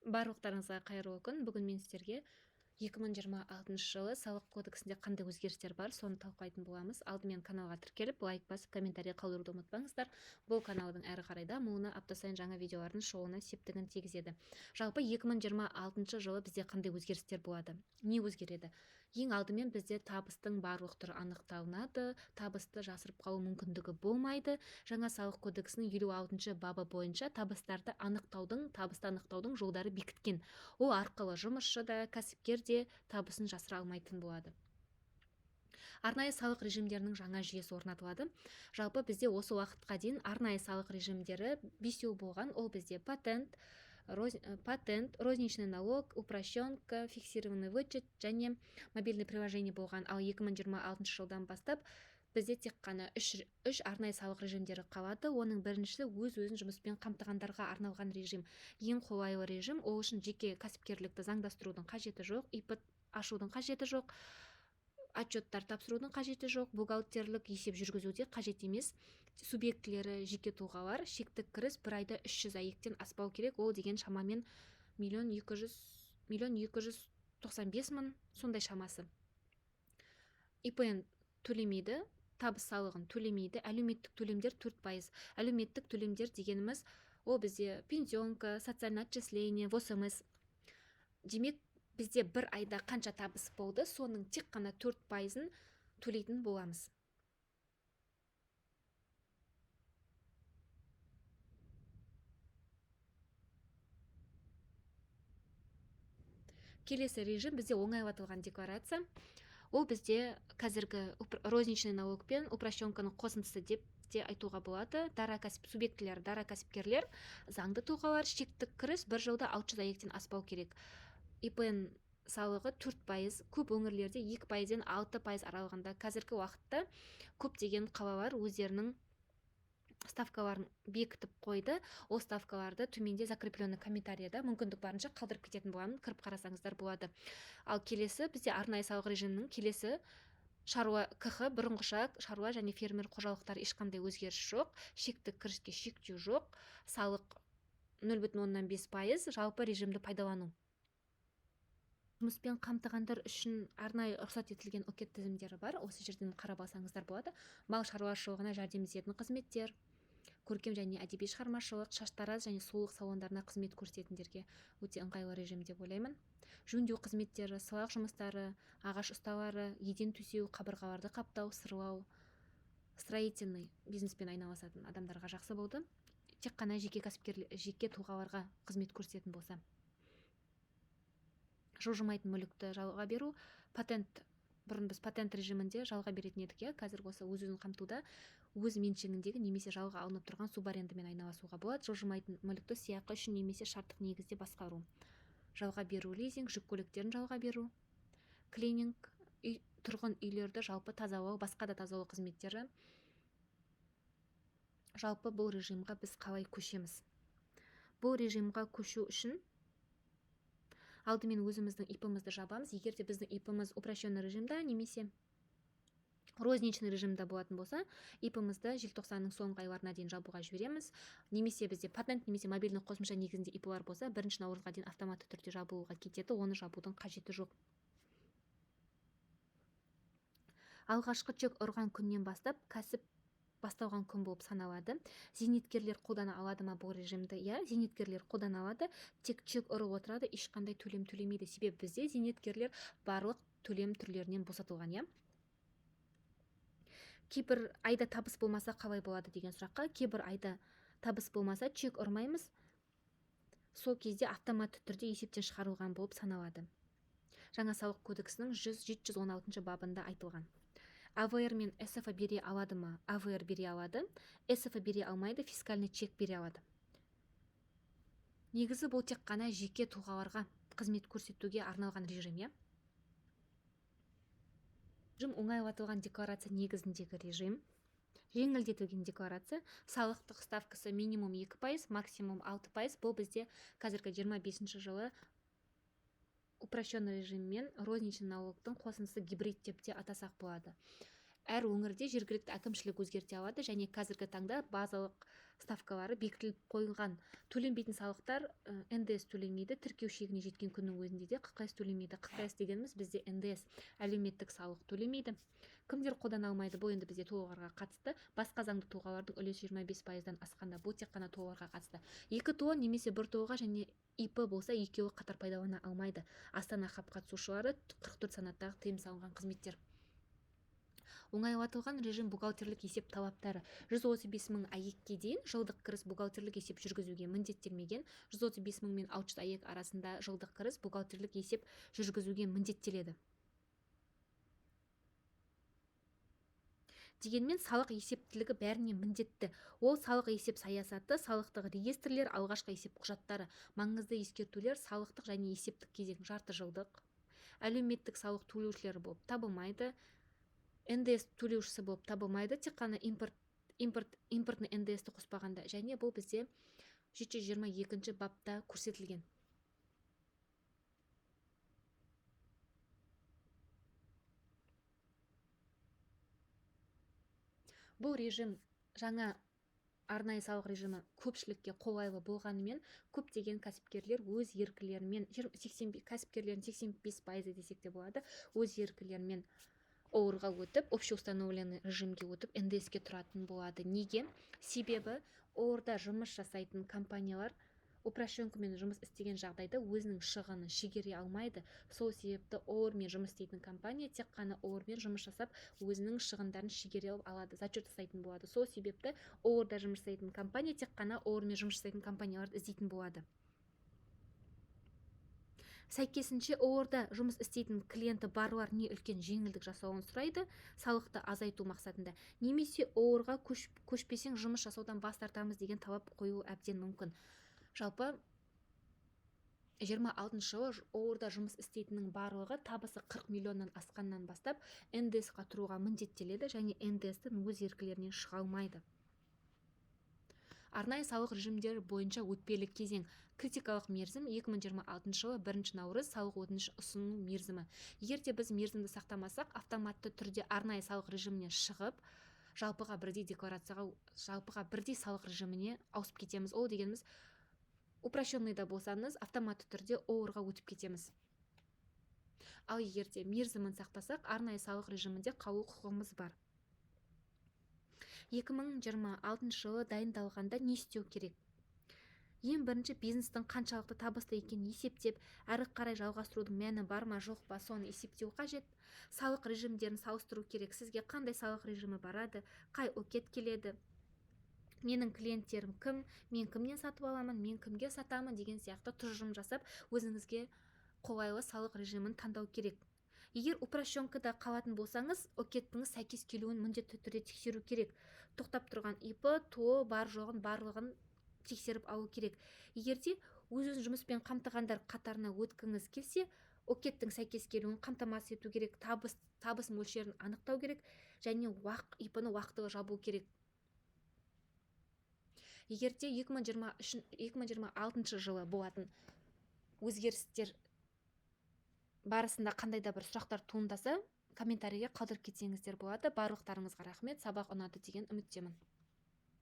Барлықтарыңызға қайырлы күн. Бүгін мен сіздерге 2026 жылы салық кодексінде қандай өзгерістер бар, соны талқылайтын боламыз. Алдымен каналға тіркеліп, лайк басып, комментарий қалдыруды ұмытпаңыздар. Бұл каналдың әрі қарай дамуына, апта сайын жаңа видеолардың шығуына септігін тигізеді. Жалпы 2026 жылы бізде қандай өзгерістер болады? Не өзгереді? Ең алдымен бізде табыстың барлық түрі анықталынады, табысты жасырып қалу мүмкіндігі болмайды. Жаңа салық кодексінің 56 бабы бойынша табысты анықтаудың жолдары бекіткен. Ол арқылы жұмысшы да, кәсіпкер де табысын жасыра алмайтын болады. Арнайы салық режимдерінің жаңа жүйесі орнатылады. Жалпы бізде осы уақытқа дейін арнайы салық режимдері 5 болған. Ол бізде патент, розничный налог, упрощенка, фиксированный вычет және мобильный приложение болған. Ал 2026 жылдан бастап бізде тек қана үш арнайы салық режимдері қалады. Оның біріншісі өз-өзін жұмыспен қамтығандарға арналған режим. Ең қолайлы режим. Ол үшін жеке кәсіпкерлікті заңдастырудың қажеті жоқ, ИП ашудың қажеті жоқ, отчеттар тапсырудың қажеті жоқ, бухгалтерлік есеп жүргізуде қажет емес. Субъектілері жеке тұлғалар, шектік кіріс бір айда 300 аек-тен аспау керек. Ол деген шамамен 1.295.000 сондай шамасы. ИП-н төлемейді, табыс салығын төлемейді. Әлеуметтік төлемдер 4%. Әлеуметтік төлемдер дегеніміз ол бізде пенсионка, социальное отчисление, ВСМС. Демек, бізде бір айда қанша табыс болды, соның тек қана 4%-ын төлейтін боламыз. Келесі режим бізде оңайлатылған декларация. Ол бізде қазіргі розничный налог пен упрощенканың қосындысы деп те айтуға болады. Субъектілер, дара кәсіпкерлер, заңды тұлғалар, шектік кіріс бір жылда 600 аек-тен аспау керек. ИП-н салығы 4%, көп өңірлерде 2%-ден 6% аралығында. Қазіргі уақытта көптеген қалалар өздерінің ставкаларын бекітіп қойды. Ол ставкаларды төменде закрепленный комментарияда мүмкіндік барынша қалдырып кететін боламын, кіріп қарасаңыздар болады. Ал келесі бізде арнайы салық режимінің келесі шаруа КХ, бұрынғыша шаруа және фермер қожалықтар ешқандай өзгеріс жоқ, шектік кіріске шектеу жоқ, салық 0,5%, жалпы режимді пайдалану. Жұмыспен қамтығандар үшін арнайы рұқсат етілген окет тізімдері бар. Осы жерден қарап алсаңыздар болады. Мал шаруашылығына жәрдемдесетін қызметтер, көркем және әдеби шығармашылық, шаштараз және сұлулық салондарына қызмет көрсететіндерге өте ыңғайлы режим деп ойлаймын. Жөндеу қызметтері, сылақ жұмыстары, ағаш ұсталары, еден төсеу, қабырғаларды қаптау, сырлау, строительный бизнеспен айналысатын адамдарға жақсы болды. Тек қана жеке тұлғаларға қызмет көрсететін болса. Жылжымайтын мүлікті жалға беру, бұрын біз патент режимінде жалға беретін едік. Қазір осы өз-өзін қамтуда өз меншігіндегі немесе жалға алынып тұрған субарендамен айналысуға болады. Жылжымайтын мүлікті сыйақы үшін немесе шарттық негізде басқару. Жалға беру, лизинг, жүк көліктерін жалға беру, клининг, тұрғын үйлерді жалпы тазалау, басқа да тазалау қызметтері. Жалпы бұл режимға біз қалай көшеміз? Бұл режимға көшу үшін алдымен өзіміздің ИП-мізді жабамыз. Егер де біздің ИП-міз упрощенный режимда немесе розничный режимда болатын болса, ИП-мізді желтоқсанның соңғы айларына дейін жабуға жібереміз. Немесе бізде патент немесе мобильный қосымша негізінде ИП-лар болса, 1 наурызға дейін автоматты түрде жабуға кетеді. Оны жабудың қажеті жоқ. Алғашқы чек ұрған күннен бастап кәсіп басталған күн болып саналады. Зейнеткерлер қолдана алады ма бұл режимді? Зейнеткерлер қолдана алады, тек чек ұрып отырады, ешқандай төлем төлемейді. Себебі бізде зейнеткерлер барлық төлем түрлерінен босатылған. Кейбір айда табыс болмаса қалай болады деген сұраққа, кейбір айда табыс болмаса чек ұрмаймыз. Сол кезде автоматты түрде есептен шығарылған болып саналады. Жаңа салық кодексінің 716 бабында айтылған. АВР мен СФ бере алады ма? АВР бере алады, СФ бере алмайды, фискальный чек бере алады. Негізі бұл тек қана жеке тұлғаларға қызмет көрсетуге арналған режим. Оңайлатылған декларация негізіндегі режим. Жеңілдетілген декларация, салықтық ставкасы минимум 2%, максимум 6%. Бұл бізде қазіргі 25 жылы упрощенный режиммен розничный налогтың қосындысы гибрид деп те атасақ болады. Әр өңірде жергілікті әкімшілік өзгерте алады және қазіргі таңда базалық ставкалары бекітіліп қойылған. Төленбейтін салықтар НДС төлемейді, тіркеу шегіне жеткен күннің өзінде де ККС төлемейді. ККС дегеніміз бізде НДС, әлеуметтік салық төлемейді. Кімдер қолдана алмайды? Бұл енді бізде тұлғаларға қатысты. Басқа заңды тұлғалардың үлесі 25%-дан асқанда, бұл тек қана тұлғаларға қатысты. Екі тұлға немесе бір тұлға және ИП болса, екеуі қатар пайдалана алмайды. Астана хаб қатысушылары 44 санаттағы тыйым салынған қызметтер. Оңайлатылған режим бухгалтерлік есеп талаптары. 135 мың АЕК-ке дейін жылдық кіріс бухгалтерлік есеп жүргізуге міндеттелмеген. 135 мың мен 600 АЕК арасында жылдық кіріс бухгалтерлік есеп жүргізуге міндеттеледі. Дегенмен салық есептілігі бәріне міндетті. Ол салық есеп саясаты, салықтық реестрлер, алғашқы есеп құжаттары, маңызды ескертулер, салықтық және есептік кезең жарты жылдық. Әлеуметтік салық төлеушілері болып табылмайды. НДС төлеушісі болып табылмайды, тек қана импортный НДСті қоспағанда, және бұл бізде 722 бапта көрсетілген. Бұл режим жаңа арнайы салық режимі көпшілікке қолайлы болғанымен, көптеген кәсіпкерлер өз еркілерімен, кәсіпкерлердің 85% десек те болады, өз еркілерімен ООР-ға өтіп, общеустановленный режимге өтіп, НДС-ке тұратын болады. Неге? Себебі ООР-да жұмыс жасайтын компаниялар упрощенкамен жұмыс істеген жағдайда өзінің шығынын шегере алмайды. Сол себепті ООР-мен жұмыс істейтін компания тек қана ООР-мен жұмыс жасап, өзінің шығындарын шегере алады, зачет жасайтын болады. Сол себепті ООР-да жұмыс жасайтын компания тек қана ООР-мен жұмыс жасайтын компанияларды іздейтін болады. Сәйкесінше ООР-да жұмыс істейтін клиенті барлар не үлкен жеңілдік жасауын сұрайды, салықты азайту мақсатында, немесе ООР-ға көшпесең жұмыс жасаудан бас тартамыз деген талап қою әбден мүмкін. Жалпы 26 жылы ООР-да жұмыс істейтіннің барлығы табысы 40 миллионнан асқаннан бастап НДС-қа тұруға міндеттеледі және НДС-тің өз еркілерінен шыға алмайды. Арнайы салық режимдері бойынша өтпелі кезең. Критикалық мерзім 2026 жылы 1 наурыз салық өтініш ұсыну мерзімі. Егер де біз мерзімді сақтамасақ, автоматты түрде арнайы салық режиміне шығып, жалпыға бірдей салық режиміне ауысып кетеміз. Ол дегеніміз, упрощенныйда болсаңыз, автоматты түрде ООР-ға өтіп кетеміз. Ал егер де мерзімін сақтасақ, арнайы салық режимінде қалу құқығымыз бар. 2026 жылы дайындалғанда не істеу керек? Ең бірінші, бизнестің қаншалықты табысты екенін есептеп, әрі қарай жалғастырудың мәні бар ма, жоқ па, соны есептеу қажет. Салық режимдерін салыстыру керек. Сізге қандай салық режимі барады, қай окет келеді, менің клиенттерім кім, мен кімнен сатып аламын, мен кімге сатамын деген сияқты тұжырым жасап, өзіңізге қолайлы салық режимін таңдау керек. Егер упрощенкада қалатын болсаңыз, океттіңіз сәйкес келуін міндетті түрде тексеру керек. Тоқтап тұрған ИП, ТО бар жоғын барлығын тексеріп алу керек. Егерде өзін жұмыспен қамтығандар қатарына өткіңіз келсе, океттің сәйкес келуін қамтамасыз ету керек, табыс мөлшерін анықтау керек және ИП-ны уақытылы жабу керек. Егерде 2026 жылы болатын өзгерістер барысында қандай да бір сұрақтар туындаса, комментарийге қалдырып кетсеңіздер болады. Барлықтарыңызға рахмет, сабақ ұнады деген үміттемін.